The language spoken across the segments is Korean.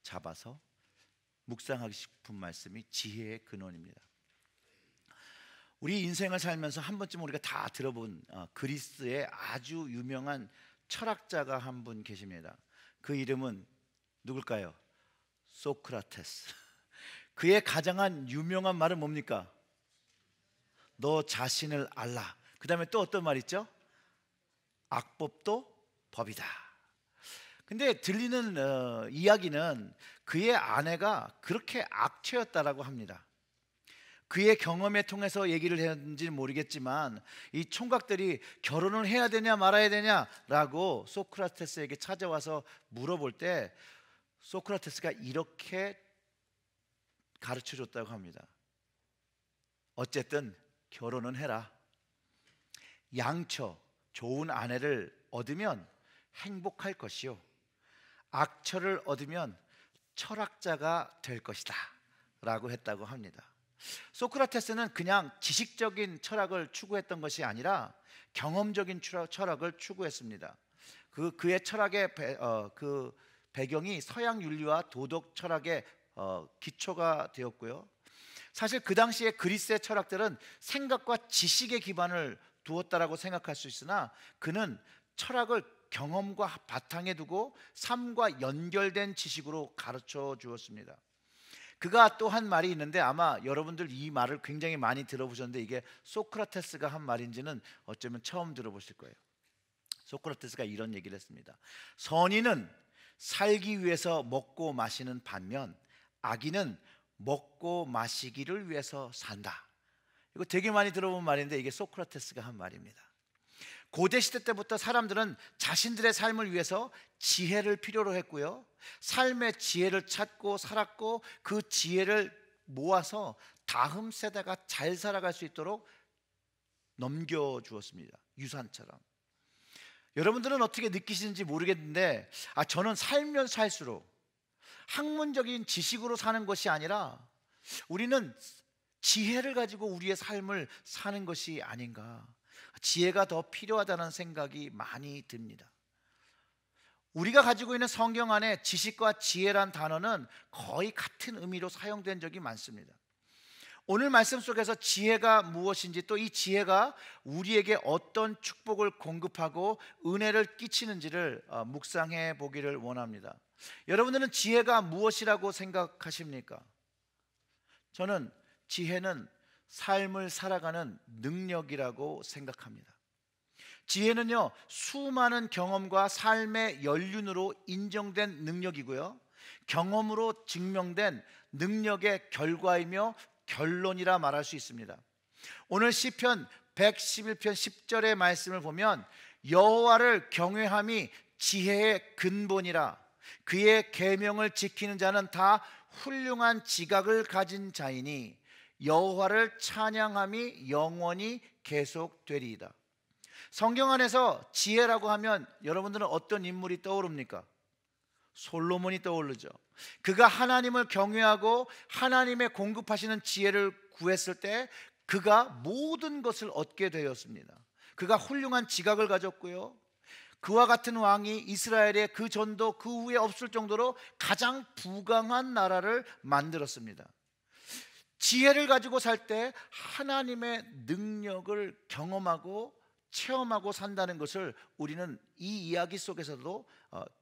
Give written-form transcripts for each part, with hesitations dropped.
잡아서 묵상하고 싶은 말씀이 지혜의 근원입니다. 우리 인생을 살면서 한 번쯤 우리가 다 들어본 그리스의 아주 유명한 철학자가 한 분 계십니다. 그 이름은 누굴까요? 소크라테스. 그의 가장 유명한 말은 뭡니까? 너 자신을 알라. 그 다음에 또 어떤 말 있죠? 악법도 법이다. 근데 들리는 이야기는 그의 아내가 그렇게 악취였다라고 합니다. 그의 경험에 통해서 얘기를 했는지 모르겠지만 이 총각들이 결혼을 해야 되냐 말아야 되냐라고 소크라테스에게 찾아와서 물어볼 때 소크라테스가 이렇게 가르쳐줬다고 합니다. 어쨌든 결혼은 해라. 양처 좋은 아내를 얻으면 행복할 것이요, 악처를 얻으면 철학자가 될 것이다 라고 했다고 합니다. 소크라테스는 그냥 지식적인 철학을 추구했던 것이 아니라 경험적인 철학을 추구했습니다. 그의 철학의 배경이 서양 윤리와 도덕 철학의 기초가 되었고요. 사실 그 당시에 그리스의 철학들은 생각과 지식의 기반을 두었다라고 생각할 수 있으나 그는 철학을 경험과 바탕에 두고 삶과 연결된 지식으로 가르쳐 주었습니다. 그가 또 한 말이 있는데 아마 여러분들 이 말을 굉장히 많이 들어보셨는데 이게 소크라테스가 한 말인지는 어쩌면 처음 들어보실 거예요. 소크라테스가 이런 얘기를 했습니다. 선인은 살기 위해서 먹고 마시는 반면 악인은 먹고 마시기를 위해서 산다. 이거 되게 많이 들어본 말인데 이게 소크라테스가 한 말입니다. 고대 시대 때부터 사람들은 자신들의 삶을 위해서 지혜를 필요로 했고요, 삶의 지혜를 찾고 살았고 그 지혜를 모아서 다음 세대가 잘 살아갈 수 있도록 넘겨주었습니다. 유산처럼. 여러분들은 어떻게 느끼시는지 모르겠는데 저는 살면 살수록 학문적인 지식으로 사는 것이 아니라 우리는 지혜를 가지고 우리의 삶을 사는 것이 아닌가, 지혜가 더 필요하다는 생각이 많이 듭니다. 우리가 가지고 있는 성경 안에 지식과 지혜란 단어는 거의 같은 의미로 사용된 적이 많습니다. 오늘 말씀 속에서 지혜가 무엇인지, 또 이 지혜가 우리에게 어떤 축복을 공급하고 은혜를 끼치는지를 묵상해 보기를 원합니다. 여러분들은 지혜가 무엇이라고 생각하십니까? 저는 지혜는 삶을 살아가는 능력이라고 생각합니다. 지혜는요, 수많은 경험과 삶의 연륜으로 인정된 능력이고요, 경험으로 증명된 능력의 결과이며 결론이라 말할 수 있습니다. 오늘 시편 111편 10절의 말씀을 보면 여호와를 경외함이 지혜의 근본이라, 그의 계명을 지키는 자는 다 훌륭한 지각을 가진 자이니 여호와를 찬양함이 영원히 계속되리이다. 성경 안에서 지혜라고 하면 여러분들은 어떤 인물이 떠오릅니까? 솔로몬이 떠오르죠. 그가 하나님을 경외하고 하나님의 공급하시는 지혜를 구했을 때 그가 모든 것을 얻게 되었습니다. 그가 훌륭한 지각을 가졌고요, 그와 같은 왕이 이스라엘의 그 전도 그 후에 없을 정도로 가장 부강한 나라를 만들었습니다. 지혜를 가지고 살 때 하나님의 능력을 경험하고 체험하고 산다는 것을 우리는 이 이야기 속에서도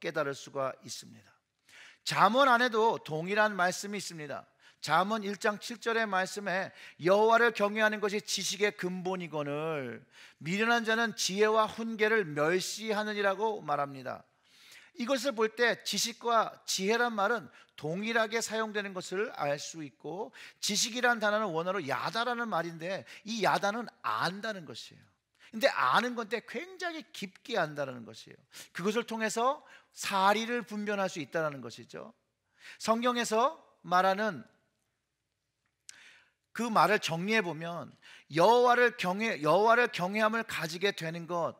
깨달을 수가 있습니다. 잠언 안에도 동일한 말씀이 있습니다. 잠언 1장 7절의 말씀에 여호와를 경외하는 것이 지식의 근본이거늘 미련한 자는 지혜와 훈계를 멸시하느니라고 말합니다. 이것을 볼 때 지식과 지혜란 말은 동일하게 사용되는 것을 알 수 있고, 지식이란 단어는 원어로 야다라는 말인데 이 야다는 안다는 것이에요. 근데 아는 건데 굉장히 깊게 안다는 것이에요. 그것을 통해서 사리를 분별할 수 있다는 것이죠. 성경에서 말하는 그 말을 정리해 보면 여호와를 경외함을 가지게 되는 것,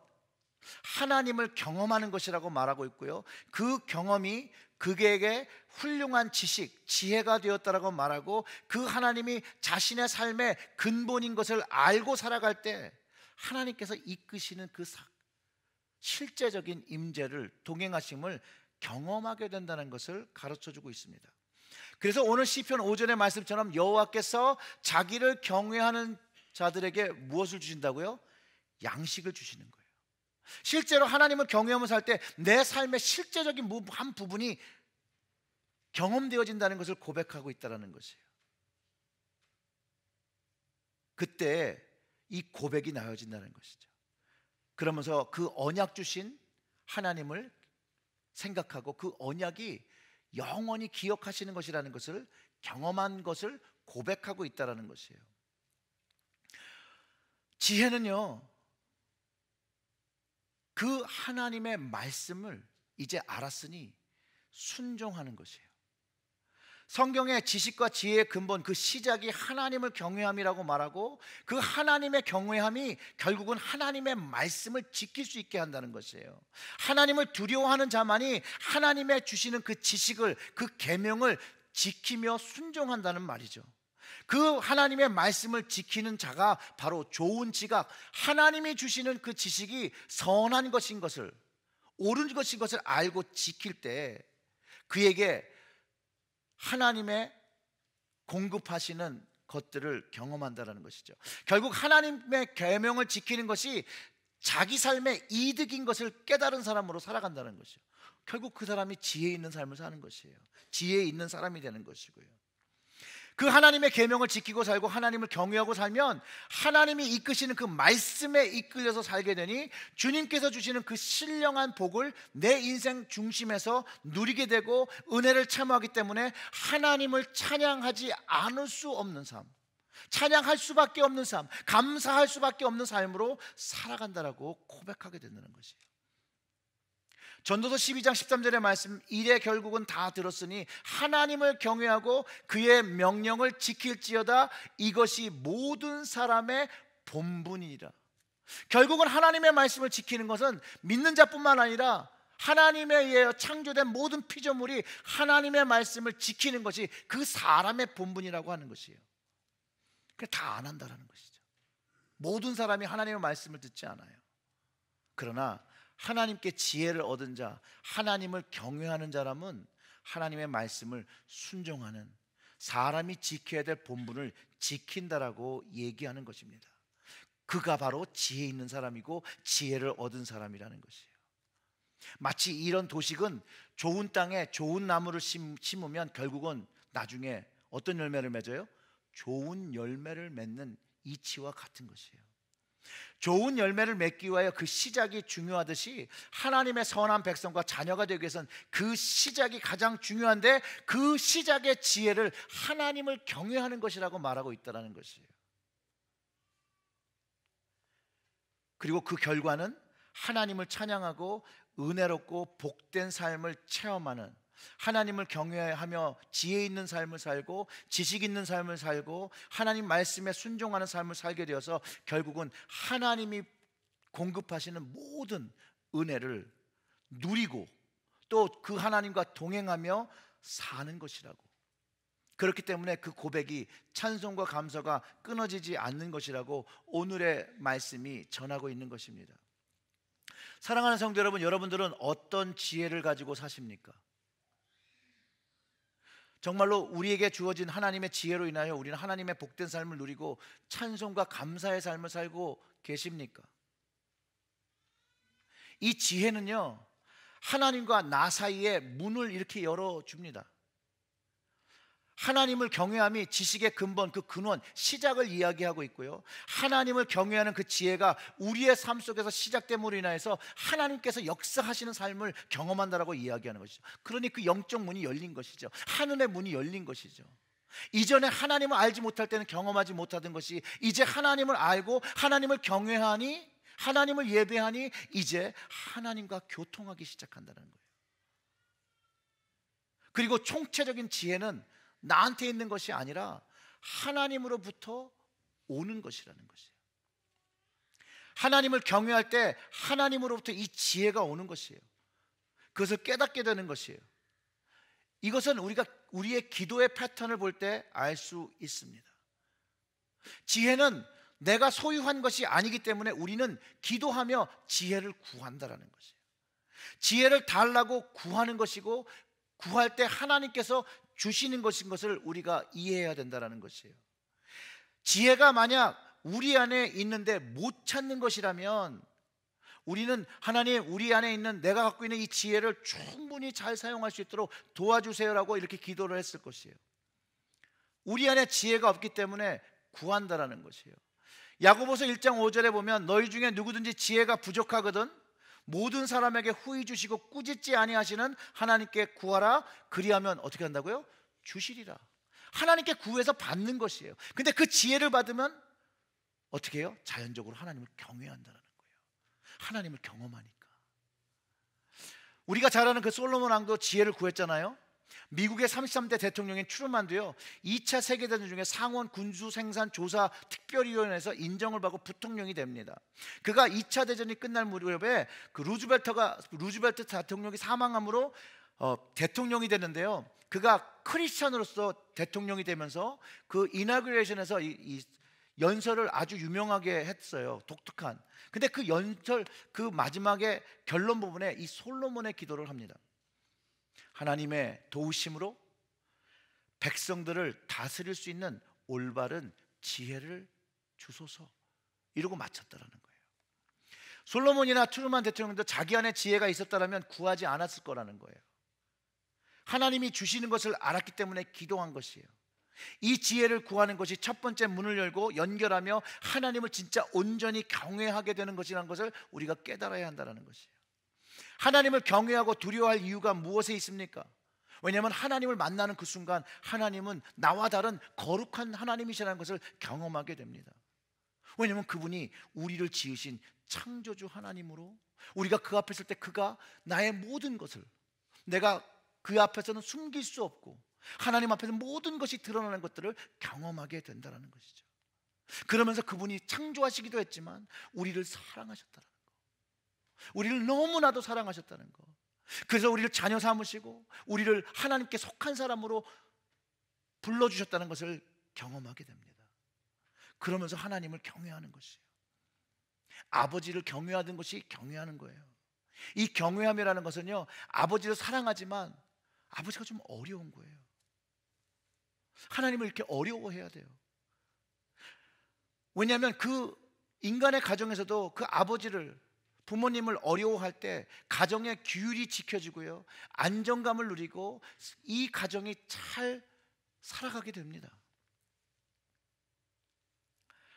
하나님을 경험하는 것이라고 말하고 있고요, 그 경험이 그에게 훌륭한 지식, 지혜가 되었다라고 말하고, 그 하나님이 자신의 삶의 근본인 것을 알고 살아갈 때 하나님께서 이끄시는 그 실제적인 임재를, 동행하심을 경험하게 된다는 것을 가르쳐주고 있습니다. 그래서 오늘 시편 5절의 말씀처럼 여호와께서 자기를 경외하는 자들에게 무엇을 주신다고요? 양식을 주시는 거예요. 실제로 하나님을 경외하며 살 때 내 삶의 실제적인 한 부분이 경험되어진다는 것을 고백하고 있다는 것이에요. 그때 이 고백이 나눠진다는 것이죠. 그러면서 그 언약 주신 하나님을 생각하고 그 언약이 영원히 기억하시는 것이라는 것을, 경험한 것을 고백하고 있다는 것이에요. 지혜는요, 그 하나님의 말씀을 이제 알았으니 순종하는 것이에요. 성경의 지식과 지혜의 근본, 그 시작이 하나님을 경외함이라고 말하고, 그 하나님의 경외함이 결국은 하나님의 말씀을 지킬 수 있게 한다는 것이에요. 하나님을 두려워하는 자만이 하나님의 주시는 그 지식을, 그 계명을 지키며 순종한다는 말이죠. 그 하나님의 말씀을 지키는 자가 바로 좋은 지각, 하나님이 주시는 그 지식이 선한 것인 것을, 옳은 것인 것을 알고 지킬 때 그에게 하나님의 공급하시는 것들을 경험한다는 것이죠. 결국 하나님의 계명을 지키는 것이 자기 삶의 이득인 것을 깨달은 사람으로 살아간다는 것이죠. 결국 그 사람이 지혜 있는 삶을 사는 것이에요. 지혜 있는 사람이 되는 것이고요. 그 하나님의 계명을 지키고 살고 하나님을 경외하고 살면 하나님이 이끄시는 그 말씀에 이끌려서 살게 되니 주님께서 주시는 그 신령한 복을 내 인생 중심에서 누리게 되고 은혜를 참여하기 때문에 하나님을 찬양하지 않을 수 없는 삶, 찬양할 수밖에 없는 삶, 감사할 수밖에 없는 삶으로 살아간다라고 고백하게 된다는 것이에요. 전도서 12장 13절의 말씀, 이래 결국은 다 들었으니 하나님을 경외하고 그의 명령을 지킬지어다, 이것이 모든 사람의 본분이니라. 결국은 하나님의 말씀을 지키는 것은 믿는 자뿐만 아니라 하나님에 의해 창조된 모든 피조물이 하나님의 말씀을 지키는 것이 그 사람의 본분이라고 하는 것이에요. 다 안 한다는 것이죠. 모든 사람이 하나님의 말씀을 듣지 않아요. 그러나 하나님께 지혜를 얻은 자, 하나님을 경외하는 사람은 하나님의 말씀을 순종하는, 사람이 지켜야 될 본분을 지킨다라고 얘기하는 것입니다. 그가 바로 지혜 있는 사람이고 지혜를 얻은 사람이라는 것이에요. 마치 이런 도식은 좋은 땅에 좋은 나무를 심으면 결국은 나중에 어떤 열매를 맺어요? 좋은 열매를 맺는 이치와 같은 것이에요. 좋은 열매를 맺기 위하여 그 시작이 중요하듯이 하나님의 선한 백성과 자녀가 되기 위해서는 그 시작이 가장 중요한데, 그 시작의 지혜를 하나님을 경외하는 것이라고 말하고 있다는 것이에요. 그리고 그 결과는 하나님을 찬양하고 은혜롭고 복된 삶을 체험하는, 하나님을 경외하며 지혜 있는 삶을 살고 지식 있는 삶을 살고 하나님 말씀에 순종하는 삶을 살게 되어서 결국은 하나님이 공급하시는 모든 은혜를 누리고 또 그 하나님과 동행하며 사는 것이라고. 그렇기 때문에 그 고백이 찬송과 감사가 끊어지지 않는 것이라고 오늘의 말씀이 전하고 있는 것입니다. 사랑하는 성도 여러분, 여러분들은 어떤 지혜를 가지고 사십니까? 정말로 우리에게 주어진 하나님의 지혜로 인하여 우리는 하나님의 복된 삶을 누리고 찬송과 감사의 삶을 살고 계십니까? 이 지혜는요, 하나님과 나 사이에 문을 이렇게 열어줍니다. 하나님을 경외함이 지식의 근본, 그 근원, 시작을 이야기하고 있고요, 하나님을 경외하는 그 지혜가 우리의 삶 속에서 시작됨으로 인해서 하나님께서 역사하시는 삶을 경험한다라고 이야기하는 것이죠. 그러니 그 영적 문이 열린 것이죠. 하늘의 문이 열린 것이죠. 이전에 하나님을 알지 못할 때는 경험하지 못하던 것이 이제 하나님을 알고 하나님을 경외하니, 하나님을 예배하니 이제 하나님과 교통하기 시작한다는 거예요. 그리고 총체적인 지혜는 나한테 있는 것이 아니라 하나님으로부터 오는 것이라는 것이에요. 하나님을 경외할 때 하나님으로부터 이 지혜가 오는 것이에요. 그것을 깨닫게 되는 것이에요. 이것은 우리가 우리의 기도의 패턴을 볼 때 알 수 있습니다. 지혜는 내가 소유한 것이 아니기 때문에 우리는 기도하며 지혜를 구한다라는 것이에요. 지혜를 달라고 구하는 것이고 구할 때 하나님께서 주시는 것인 것을 우리가 이해해야 된다는 것이에요. 지혜가 만약 우리 안에 있는데 못 찾는 것이라면 우리는 하나님, 우리 안에 있는 내가 갖고 있는 이 지혜를 충분히 잘 사용할 수 있도록 도와주세요라고 이렇게 기도를 했을 것이에요. 우리 안에 지혜가 없기 때문에 구한다라는 것이에요. 야고보서 1장 5절에 보면 너희 중에 누구든지 지혜가 부족하거든 모든 사람에게 후히 주시고 꾸짖지 아니하시는 하나님께 구하라. 그리하면 어떻게 한다고요? 주시리라. 하나님께 구해서 받는 것이에요. 근데 그 지혜를 받으면 어떻게 해요? 자연적으로 하나님을 경외한다는 거예요. 하나님을 경험하니까. 우리가 잘 아는 그 솔로몬 왕도 지혜를 구했잖아요. 미국의 33대 대통령인 트루만도요 2차 세계대전 중에 상원 군수생산조사 특별위원회에서 인정을 받고 부통령이 됩니다. 그가 2차 대전이 끝날 무렵에 그 루즈벨트 대통령이 사망함으로 대통령이 됐는데요, 그가 크리스찬으로서 대통령이 되면서 그 이나그레이션에서 이 연설을 아주 유명하게 했어요. 독특한. 근데 그 연설 그 마지막에 결론 부분에 이 솔로몬의 기도를 합니다. 하나님의 도우심으로 백성들을 다스릴 수 있는 올바른 지혜를 주소서, 이러고 마쳤다라는 거예요. 솔로몬이나 트루만 대통령도 자기 안에 지혜가 있었다면 구하지 않았을 거라는 거예요. 하나님이 주시는 것을 알았기 때문에 기도한 것이에요. 이 지혜를 구하는 것이 첫 번째 문을 열고 연결하며 하나님을 진짜 온전히 경외하게 되는 것이라는 것을 우리가 깨달아야 한다는 것이에요. 하나님을 경외하고 두려워할 이유가 무엇에 있습니까? 왜냐하면 하나님을 만나는 그 순간 하나님은 나와 다른 거룩한 하나님이시라는 것을 경험하게 됩니다. 왜냐하면 그분이 우리를 지으신 창조주 하나님으로 우리가 그 앞에 있을 때 그가 나의 모든 것을, 내가 그 앞에서는 숨길 수 없고 하나님 앞에서 모든 것이 드러나는 것들을 경험하게 된다는 것이죠. 그러면서 그분이 창조하시기도 했지만 우리를 사랑하셨다는 거, 우리를 너무나도 사랑하셨다는 거, 그래서 우리를 자녀 삼으시고 우리를 하나님께 속한 사람으로 불러주셨다는 것을 경험하게 됩니다. 그러면서 하나님을 경외하는 것이에요. 아버지를 경외하는 것이 경외하는 거예요. 이 경외함이라는 것은요, 아버지를 사랑하지만 아버지가 좀 어려운 거예요. 하나님을 이렇게 어려워해야 돼요. 왜냐하면 그 인간의 가정에서도 그 아버지를, 부모님을 어려워할 때 가정의 규율이 지켜지고요, 안정감을 누리고 이 가정이 잘 살아가게 됩니다.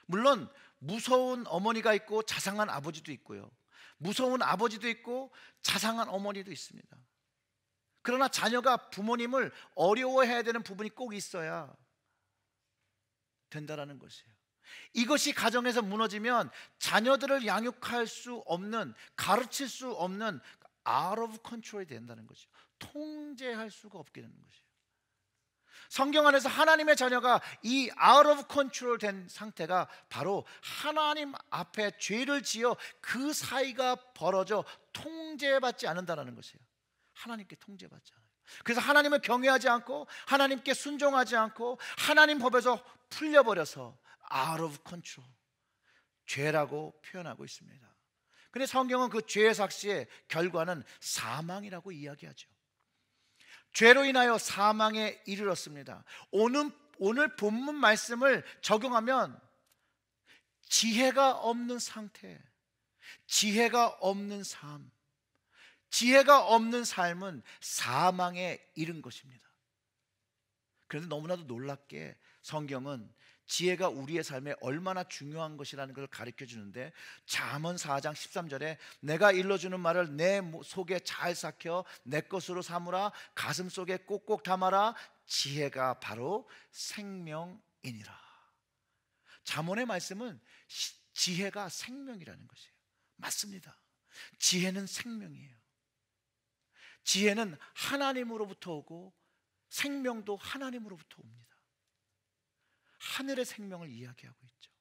물론 무서운 어머니가 있고 자상한 아버지도 있고요, 무서운 아버지도 있고 자상한 어머니도 있습니다. 그러나 자녀가 부모님을 어려워해야 되는 부분이 꼭 있어야 된다라는 것이에요. 이것이 가정에서 무너지면 자녀들을 양육할 수 없는, 가르칠 수 없는 out of control이 된다는 것이죠. 통제할 수가 없게 되는 것이에요. 성경 안에서 하나님의 자녀가 이 out of control 된 상태가 바로 하나님 앞에 죄를 지어 그 사이가 벌어져 통제받지 않는다는 것이에요. 하나님께 통제받지 않아요. 그래서 하나님을 경외하지 않고 하나님께 순종하지 않고 하나님 법에서 풀려버려서 out of control, 죄라고 표현하고 있습니다. 그런데 성경은 그 죄의 삭시의 결과는 사망이라고 이야기하죠. 죄로 인하여 사망에 이르렀습니다. 오늘 본문 말씀을 적용하면 지혜가 없는 상태, 지혜가 없는 삶, 지혜가 없는 삶은 사망에 이른 것입니다. 그런데 너무나도 놀랍게 성경은 지혜가 우리의 삶에 얼마나 중요한 것이라는 것을 가르쳐 주는데, 잠언 4장 13절에 내가 일러주는 말을 내 속에 잘 삭혀 내 것으로 삼으라, 가슴 속에 꼭꼭 담아라, 지혜가 바로 생명이니라. 잠언의 말씀은 지혜가 생명이라는 것이에요. 맞습니다. 지혜는 생명이에요. 지혜는 하나님으로부터 오고 생명도 하나님으로부터 옵니다. 하늘의 생명을 이야기하고 있죠.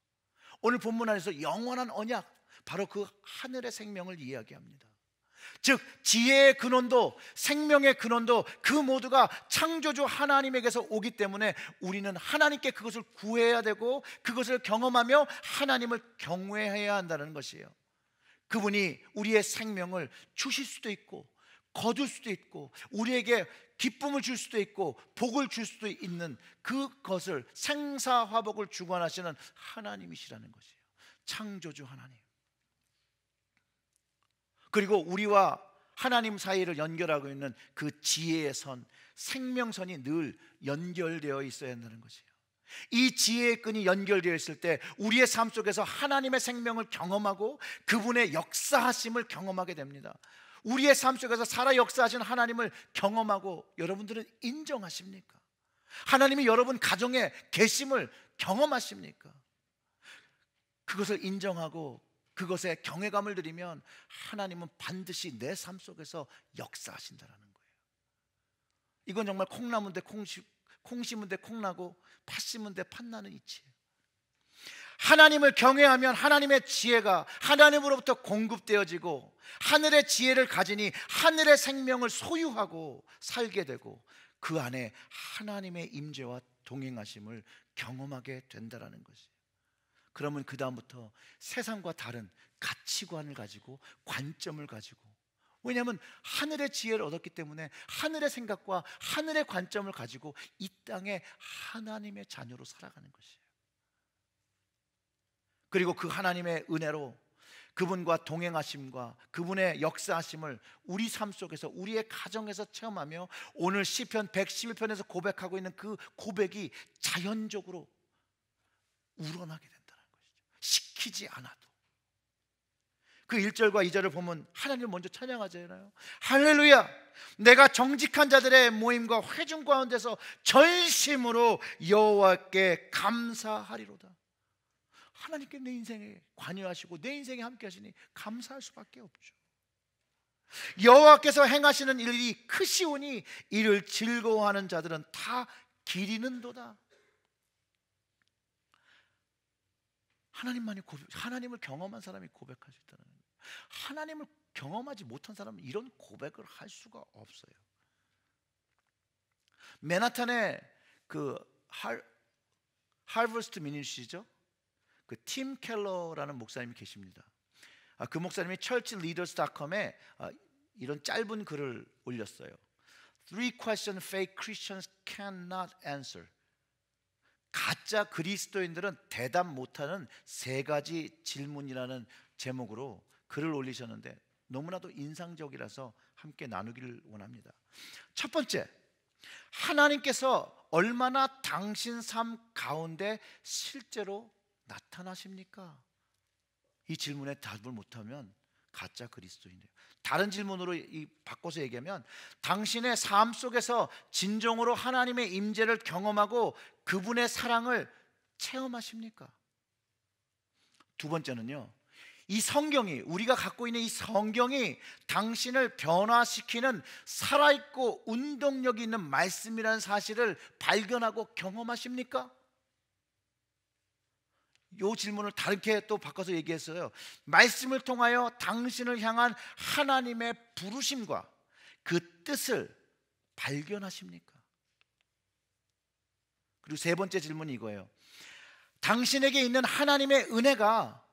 오늘 본문 안에서 영원한 언약, 바로 그 하늘의 생명을 이야기합니다. 즉 지혜의 근원도 생명의 근원도 그 모두가 창조주 하나님에게서 오기 때문에 우리는 하나님께 그것을 구해야 되고 그것을 경험하며 하나님을 경외해야 한다는 것이에요. 그분이 우리의 생명을 주실 수도 있고 거둘 수도 있고 우리에게 기쁨을 줄 수도 있고 복을 줄 수도 있는 그것을 생사화복을 주관하시는 하나님이시라는 것이에요. 창조주 하나님. 그리고 우리와 하나님 사이를 연결하고 있는 그 지혜의 선, 생명선이 늘 연결되어 있어야 한다는 것이에요. 이 지혜의 끈이 연결되어 있을 때 우리의 삶 속에서 하나님의 생명을 경험하고 그분의 역사하심을 경험하게 됩니다. 우리의 삶 속에서 살아 역사하신 하나님을 경험하고 여러분들은 인정하십니까? 하나님이 여러분 가정에 계심을 경험하십니까? 그것을 인정하고 그것에 경외감을 드리면 하나님은 반드시 내 삶 속에서 역사하신다는 거예요. 이건 정말 콩나무인데 콩 심은데 콩나고 팥 심은데 팥나는 이치예요. 하나님을 경외하면 하나님의 지혜가 하나님으로부터 공급되어지고 하늘의 지혜를 가지니 하늘의 생명을 소유하고 살게 되고 그 안에 하나님의 임재와 동행하심을 경험하게 된다는 것이에요. 그러면 그 다음부터 세상과 다른 가치관을 가지고 관점을 가지고, 왜냐하면 하늘의 지혜를 얻었기 때문에 하늘의 생각과 하늘의 관점을 가지고 이 땅에 하나님의 자녀로 살아가는 것이에요. 그리고 그 하나님의 은혜로 그분과 동행하심과 그분의 역사하심을 우리 삶 속에서 우리의 가정에서 체험하며 오늘 시편 111편에서 고백하고 있는 그 고백이 자연적으로 우러나게 된다는 것이죠. 시키지 않아도. 그 1절과 2절을 보면 하나님을 먼저 찬양하잖아요. 할렐루야, 내가 정직한 자들의 모임과 회중 가운데서 전심으로 여호와께 감사하리로다. 하나님께 내 인생에 관여하시고 내 인생에 함께 하시니 감사할 수밖에 없죠. 여호와께서 행하시는 일이 크시오니 이를 즐거워하는 자들은 다 기리는도다. 하나님을 경험한 사람이 고백할 수 있다는 거예요. 하나님을 경험하지 못한 사람은 이런 고백을 할 수가 없어요. 맨하탄에 그 하버스트 미니시죠. 그 팀 켈러라는 목사님이 계십니다. 그 목사님이 churchleaders.com에 이런 짧은 글을 올렸어요. 3 questions fake Christians cannot answer. 가짜 그리스도인들은 대답 못하는 3가지 질문이라는 제목으로 글을 올리셨는데 너무나도 인상적이라서 함께 나누기를 원합니다. 첫 번째, 하나님께서 얼마나 당신 삶 가운데 실제로 나타나십니까? 이 질문에 답을 못하면 가짜 그리스도인이에요. 다른 질문으로 바꿔서 얘기하면 당신의 삶 속에서 진정으로 하나님의 임재를 경험하고 그분의 사랑을 체험하십니까? 두 번째는요, 이 성경이, 우리가 갖고 있는 이 성경이 당신을 변화시키는 살아있고 운동력이 있는 말씀이라는 사실을 발견하고 경험하십니까? 이 질문을 다르게 또 바꿔서 얘기했어요. 말씀을 통하여 당신을 향한 하나님의 부르심과 그 뜻을 발견하십니까? 그리고 세 번째 질문이 이거예요. 당신에게 있는 하나님의 은혜가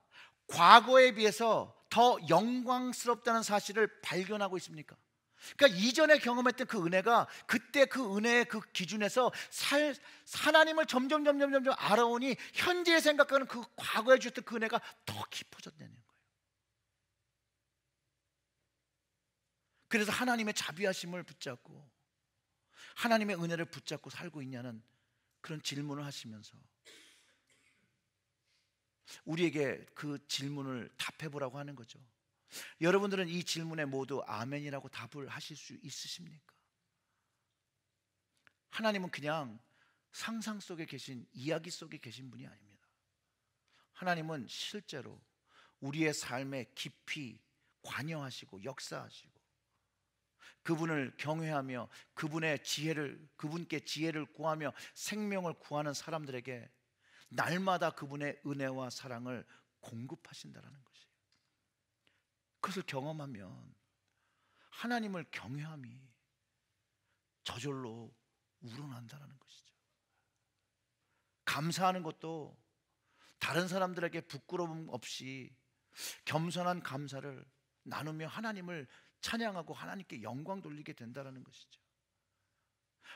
과거에 비해서 더 영광스럽다는 사실을 발견하고 있습니까? 그러니까 이전에 경험했던 그 은혜가 그때 그 은혜의 그 기준에서 하나님을 점점 알아오니 현재에 생각하는 그 과거에 주셨던 그 은혜가 더 깊어졌다는 거예요. 그래서 하나님의 자비하심을 붙잡고 하나님의 은혜를 붙잡고 살고 있냐는 그런 질문을 하시면서 우리에게 그 질문을 답해보라고 하는 거죠. 여러분들은 이 질문에 모두 아멘이라고 답을 하실 수 있으십니까? 하나님은 그냥 상상 속에 계신, 이야기 속에 계신 분이 아닙니다. 하나님은 실제로 우리의 삶에 깊이 관여하시고 역사하시고 그분을 경외하며 그분께 지혜를 구하며 생명을 구하는 사람들에게 날마다 그분의 은혜와 사랑을 공급하신다는 것이에요. 그것을 경험하면 하나님을 경외함이 저절로 우러난다는 것이죠. 감사하는 것도 다른 사람들에게 부끄러움 없이 겸손한 감사를 나누며 하나님을 찬양하고 하나님께 영광 돌리게 된다는 것이죠.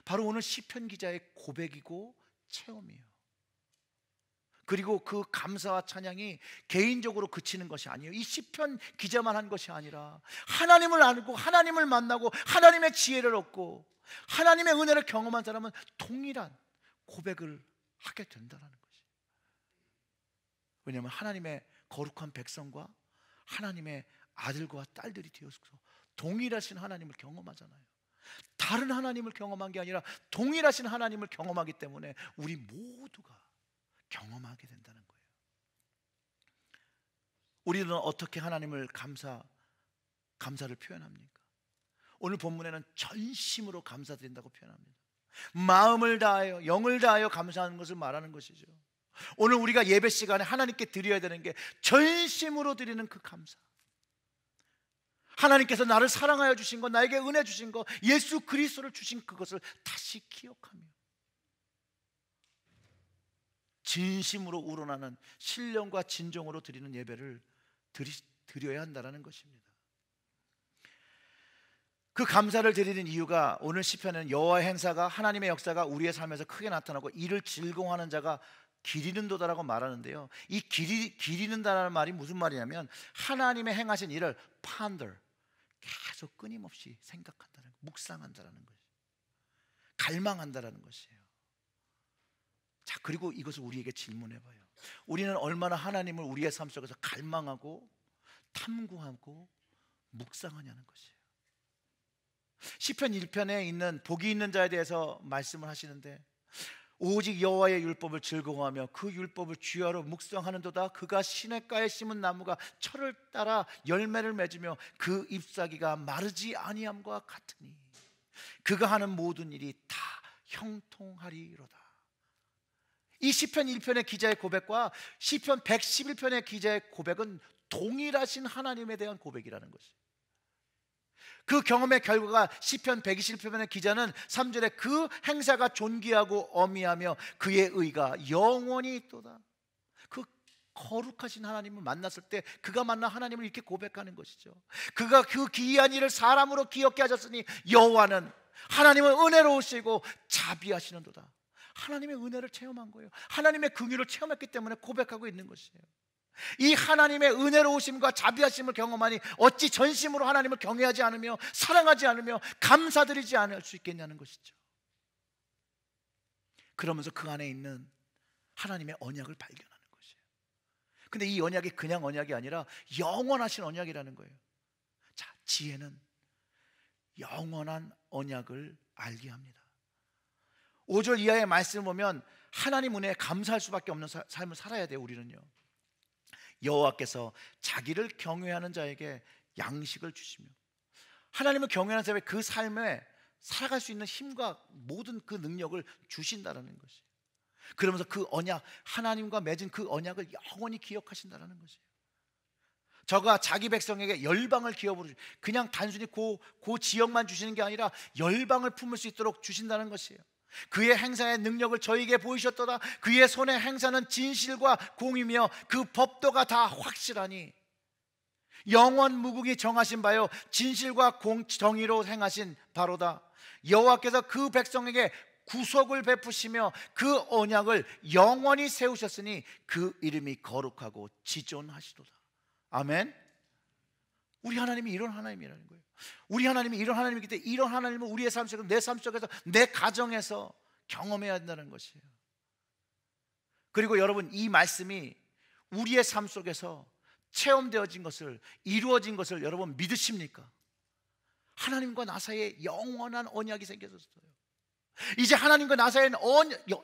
바로 오늘 시편 기자의 고백이고 체험이에요. 그리고 그 감사와 찬양이 개인적으로 그치는 것이 아니에요. 이 시편 기자만 한 것이 아니라 하나님을 알고 하나님을 만나고 하나님의 지혜를 얻고 하나님의 은혜를 경험한 사람은 동일한 고백을 하게 된다는 것이에요. 왜냐하면 하나님의 거룩한 백성과 하나님의 아들과 딸들이 되어서 동일하신 하나님을 경험하잖아요. 다른 하나님을 경험한 게 아니라 동일하신 하나님을 경험하기 때문에 우리 모두가 경험하게 된다는 거예요. 우리는 어떻게 하나님을 감사를 표현합니까? 오늘 본문에는 전심으로 감사드린다고 표현합니다. 마음을 다하여 영을 다하여 감사하는 것을 말하는 것이죠. 오늘 우리가 예배 시간에 하나님께 드려야 되는 게 전심으로 드리는 그 감사. 하나님께서 나를 사랑하여 주신 것, 나에게 은혜 주신 것, 예수 그리스도를 주신 그것을 다시 기억하며 진심으로 우러나는 신령과 진정으로 드리는 예배를 드려야 한다는 것입니다. 그 감사를 드리는 이유가 오늘 시편에는 여호와의 행사가 하나님의 역사가 우리의 삶에서 크게 나타나고 이를 즐거워하는 자가 기리는도다라고 말하는데요. 이 기리는다라는 말이 무슨 말이냐면 하나님의 행하신 일을 ponder, 계속 끊임없이 생각한다는 것, 묵상한다는 것이, 갈망한다는 것이에요. 자, 그리고 이것을 우리에게 질문해봐요. 우리는 얼마나 하나님을 우리의 삶 속에서 갈망하고 탐구하고 묵상하냐는 것이에요. 시편 1편에 있는 복이 있는 자에 대해서 말씀을 하시는데 오직 여호와의 율법을 즐거워하며 그 율법을 주야로 묵상하는도다. 그가 시냇가에 심은 나무가 철을 따라 열매를 맺으며 그 잎사귀가 마르지 아니함과 같으니 그가 하는 모든 일이 다 형통하리로다. 이 시편 1편의 기자의 고백과 시편 111편의 기자의 고백은 동일하신 하나님에 대한 고백이라는 것이에요. 그 경험의 결과가 시편 121편의 기자는 3절에 그 행사가 존귀하고 어미하며 그의 의가 영원히 있도다. 그 거룩하신 하나님을 만났을 때 그가 만난 하나님을 이렇게 고백하는 것이죠. 그가 그 기이한 일을 사람으로 기억게 하셨으니 여호와는 하나님은 은혜로우시고 자비하시는도다. 하나님의 은혜를 체험한 거예요. 하나님의 긍휼을 체험했기 때문에 고백하고 있는 것이에요. 이 하나님의 은혜로우심과 자비하심을 경험하니 어찌 전심으로 하나님을 경외하지 않으며 사랑하지 않으며 감사드리지 않을 수 있겠냐는 것이죠. 그러면서 그 안에 있는 하나님의 언약을 발견하는 것이에요. 근데 이 언약이 그냥 언약이 아니라 영원하신 언약이라는 거예요. 자, 지혜는 영원한 언약을 알게 합니다. 5절 이하의 말씀을 보면 하나님 은혜에 감사할 수밖에 없는 삶을 살아야 돼요. 우리는요. 여호와께서 자기를 경외하는 자에게 양식을 주시며 하나님을 경외하는 자에게 그 삶에 살아갈 수 있는 힘과 모든 그 능력을 주신다는 것이에요. 그러면서 그 언약, 하나님과 맺은 그 언약을 영원히 기억하신다는 것이에요. 저가 자기 백성에게 열방을 기업으로 그냥 단순히 그 지역만 주시는 게 아니라 열방을 품을 수 있도록 주신다는 것이에요. 그의 행사의 능력을 저에게 보이셨도다. 그의 손의 행사는 진실과 공이며 그 법도가 다 확실하니 영원 무궁이 정하신 바요 진실과 정의로 행하신 바로다. 여호와께서 그 백성에게 구속을 베푸시며 그 언약을 영원히 세우셨으니 그 이름이 거룩하고 지존하시도다. 아멘. 우리 하나님이 이런 하나님이라는 거예요. 우리 하나님이 이런 하나님이기 때문에 이런 하나님을 우리의 삶 속에서, 내 삶 속에서, 내 가정에서 경험해야 한다는 것이에요. 그리고 여러분, 이 말씀이 우리의 삶 속에서 체험되어진 것을, 이루어진 것을 여러분 믿으십니까? 하나님과 나 사이에 영원한 언약이 생겨졌어요. 이제 하나님과 나 사이에는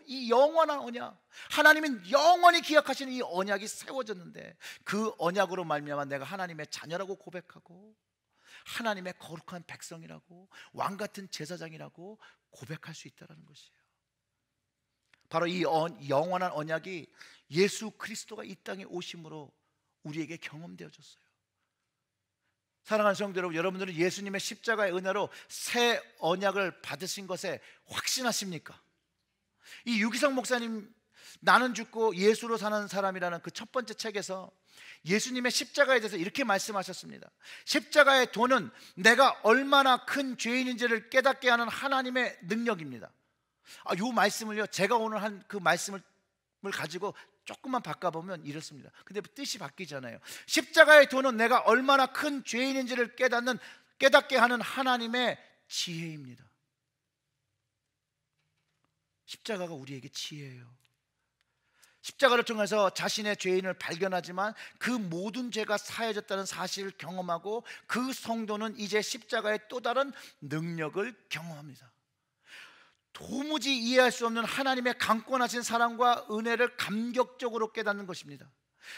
이 영원한 언약, 하나님은 영원히 기억하시는 이 언약이 세워졌는데 그 언약으로 말미암아 내가 하나님의 자녀라고 고백하고 하나님의 거룩한 백성이라고 왕같은 제사장이라고 고백할 수 있다는 것이에요. 바로 이 영원한 언약이 예수 그리스도가 이 땅에 오심으로 우리에게 경험되어졌어요. 사랑하는 성도 여러분, 여러분들은 예수님의 십자가의 은혜로 새 언약을 받으신 것에 확신하십니까? 이 유기성 목사님 나는 죽고 예수로 사는 사람이라는 그 첫 번째 책에서 예수님의 십자가에 대해서 이렇게 말씀하셨습니다. 십자가의 도는 내가 얼마나 큰 죄인인지를 깨닫게 하는 하나님의 능력입니다. 이 말씀을요, 제가 오늘 한 그 말씀을 가지고 조금만 바꿔보면 이렇습니다. 근데 뜻이 바뀌잖아요. 십자가의 도는 내가 얼마나 큰 죄인인지를 깨닫게 하는 하나님의 지혜입니다. 십자가가 우리에게 지혜예요. 십자가를 통해서 자신의 죄인을 발견하지만 그 모든 죄가 사해졌다는 사실을 경험하고 그 성도는 이제 십자가의 또 다른 능력을 경험합니다. 도무지 이해할 수 없는 하나님의 강권하신 사랑과 은혜를 감격적으로 깨닫는 것입니다.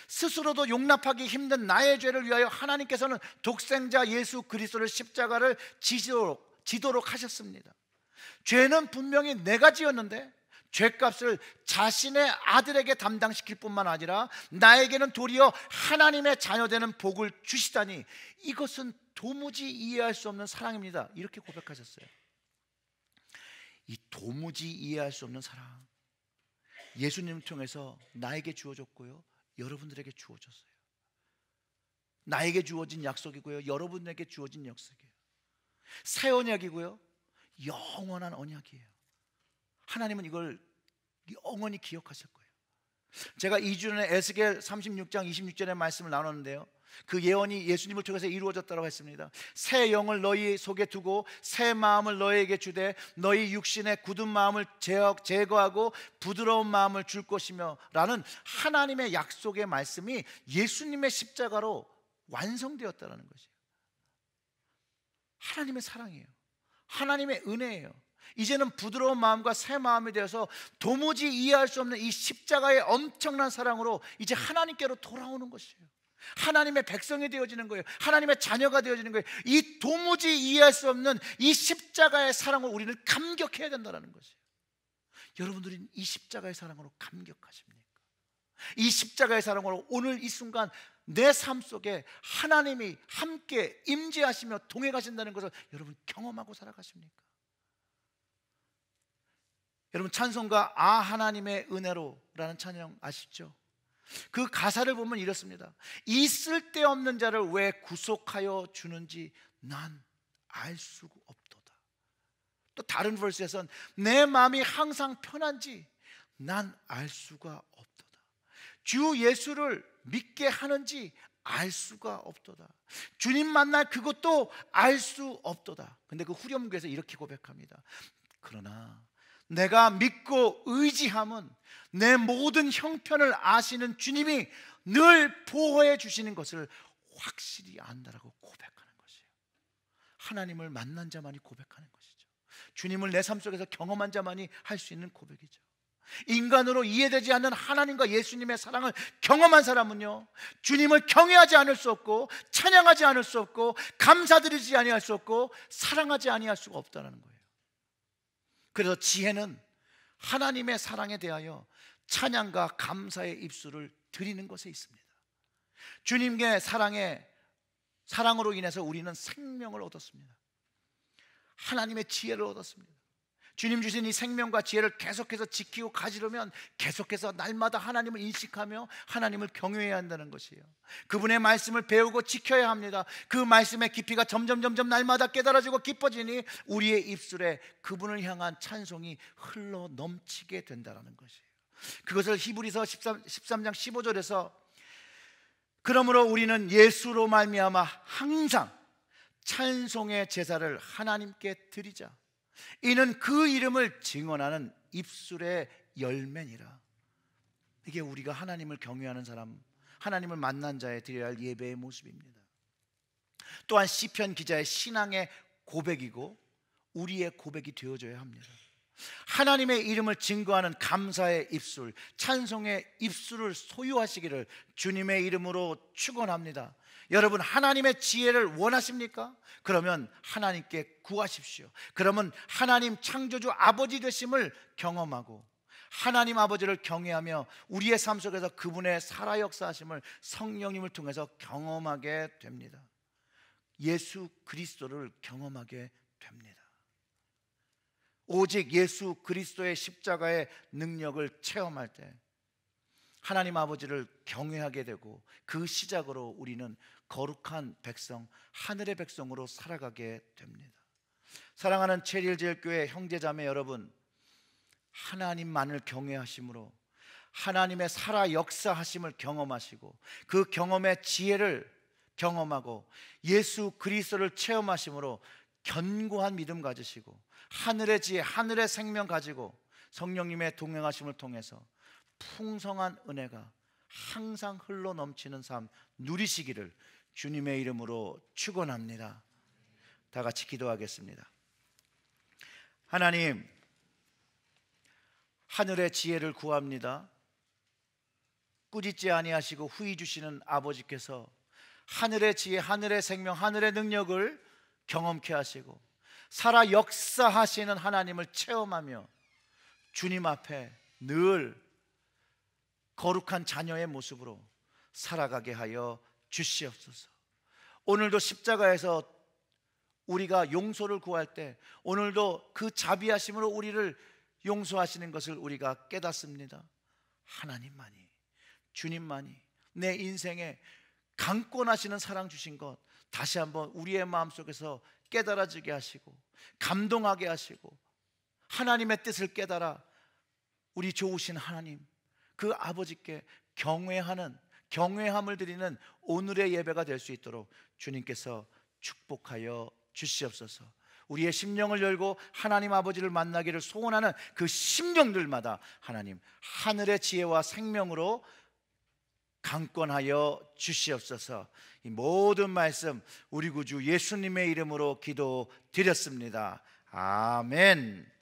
스스로도 용납하기 힘든 나의 죄를 위하여 하나님께서는 독생자 예수 그리스도를 십자가를 지도록 하셨습니다. 죄는 분명히 내가 지었는데 죄값을 자신의 아들에게 담당시킬 뿐만 아니라 나에게는 도리어 하나님의 자녀되는 복을 주시다니 이것은 도무지 이해할 수 없는 사랑입니다. 이렇게 고백하셨어요. 이 도무지 이해할 수 없는 사랑, 예수님을 통해서 나에게 주어졌고요, 여러분들에게 주어졌어요. 나에게 주어진 약속이고요, 여러분에게 주어진 약속이에요. 새 언약이고요, 영원한 언약이에요. 하나님은 이걸 영원히 기억하실 거예요. 제가 2주 전에 에스겔 36장 26절의 말씀을 나눴는데요, 그 예언이 예수님을 통해서 이루어졌다고 했습니다. 새 영을 너희 속에 두고 새 마음을 너희에게 주되 너희 육신의 굳은 마음을 제거하고 부드러운 마음을 줄 것이며 라는 하나님의 약속의 말씀이 예수님의 십자가로 완성되었다는 것이에요. 하나님의 사랑이에요. 하나님의 은혜예요. 이제는 부드러운 마음과 새 마음이 되어서 도무지 이해할 수 없는 이 십자가의 엄청난 사랑으로 이제 하나님께로 돌아오는 것이에요. 하나님의 백성이 되어지는 거예요. 하나님의 자녀가 되어지는 거예요. 이 도무지 이해할 수 없는 이 십자가의 사랑을 우리는 감격해야 된다는 것이에요. 여러분들은 이 십자가의 사랑으로 감격하십니까? 이 십자가의 사랑으로 오늘 이 순간 내 삶 속에 하나님이 함께 임재하시며 동행하신다는 것을 여러분 경험하고 살아가십니까? 여러분 찬송가 아 하나님의 은혜로라는 찬양 아시죠? 그 가사를 보면 이렇습니다. 이 쓸데없는 자를 왜 구속하여 주는지 난 알 수가 없도다. 또 다른 버스에선 내 마음이 항상 편한지 난 알 수가 없도다. 주 예수를 믿게 하는지 알 수가 없도다. 주님 만날 그것도 알 수 없도다. 근데 그 후렴구에서 이렇게 고백합니다. 그러나 내가 믿고 의지함은 내 모든 형편을 아시는 주님이 늘 보호해 주시는 것을 확실히 안다라고 고백하는 것이에요. 하나님을 만난 자만이 고백하는 것이죠. 주님을 내 삶 속에서 경험한 자만이 할 수 있는 고백이죠. 인간으로 이해되지 않는 하나님과 예수님의 사랑을 경험한 사람은요, 주님을 경외하지 않을 수 없고 찬양하지 않을 수 없고 감사드리지 아니할 수 없고 사랑하지 아니할 수가 없다는 거예요. 그래서 지혜는 하나님의 사랑에 대하여 찬양과 감사의 입술을 드리는 것에 있습니다. 주님의 사랑으로 인해서 우리는 생명을 얻었습니다. 하나님의 지혜를 얻었습니다. 주님 주신 이 생명과 지혜를 계속해서 지키고 가지려면 계속해서 날마다 하나님을 인식하며 하나님을 경외해야 한다는 것이에요. 그분의 말씀을 배우고 지켜야 합니다. 그 말씀의 깊이가 점점 날마다 깨달아지고 깊어지니 우리의 입술에 그분을 향한 찬송이 흘러 넘치게 된다는 것이에요. 그것을 히브리서 13장 15절에서 그러므로 우리는 예수로 말미암아 항상 찬송의 제사를 하나님께 드리자. 이는 그 이름을 증언하는 입술의 열매니라. 이게 우리가 하나님을 경외하는 사람, 하나님을 만난 자에 드려야 할 예배의 모습입니다. 또한 시편 기자의 신앙의 고백이고 우리의 고백이 되어져야 합니다. 하나님의 이름을 증거하는 감사의 입술, 찬송의 입술을 소유하시기를 주님의 이름으로 축원합니다. 여러분 하나님의 지혜를 원하십니까? 그러면 하나님께 구하십시오. 그러면 하나님 창조주 아버지 되심을 경험하고 하나님 아버지를 경외하며 우리의 삶 속에서 그분의 살아 역사하심을 성령님을 통해서 경험하게 됩니다. 예수 그리스도를 경험하게 됩니다. 오직 예수 그리스도의 십자가의 능력을 체험할 때 하나님 아버지를 경외하게 되고 그 시작으로 우리는 거룩한 백성, 하늘의 백성으로 살아가게 됩니다. 사랑하는 체리힐제일교회 형제자매 여러분, 하나님만을 경외하심으로 하나님의 살아 역사하심을 경험하시고 그 경험의 지혜를 경험하고 예수 그리스도를 체험하심으로 견고한 믿음 가지시고 하늘의 지혜, 하늘의 생명 가지고 성령님의 동행하심을 통해서 풍성한 은혜가 항상 흘러 넘치는 삶 누리시기를 주님의 이름으로 축원합니다. 다 같이 기도하겠습니다. 하나님, 하늘의 지혜를 구합니다. 꾸짖지 아니하시고 후히 주시는 아버지께서 하늘의 지혜, 하늘의 생명, 하늘의 능력을 경험케 하시고 살아 역사하시는 하나님을 체험하며 주님 앞에 늘 거룩한 자녀의 모습으로 살아가게 하여 주시옵소서. 오늘도 십자가에서 우리가 용서를 구할 때 오늘도 그 자비하심으로 우리를 용서하시는 것을 우리가 깨닫습니다. 하나님만이, 주님만이 내 인생에 강권하시는 사랑 주신 것 다시 한번 우리의 마음속에서 깨달아지게 하시고 감동하게 하시고 하나님의 뜻을 깨달아 우리 좋으신 하나님 그 아버지께 경외함을 드리는 오늘의 예배가 될 수 있도록 주님께서 축복하여 주시옵소서. 우리의 심령을 열고 하나님 아버지를 만나기를 소원하는 그 심령들마다 하나님 하늘의 지혜와 생명으로 강권하여 주시옵소서. 이 모든 말씀 우리 구주 예수님의 이름으로 기도드렸습니다. 아멘.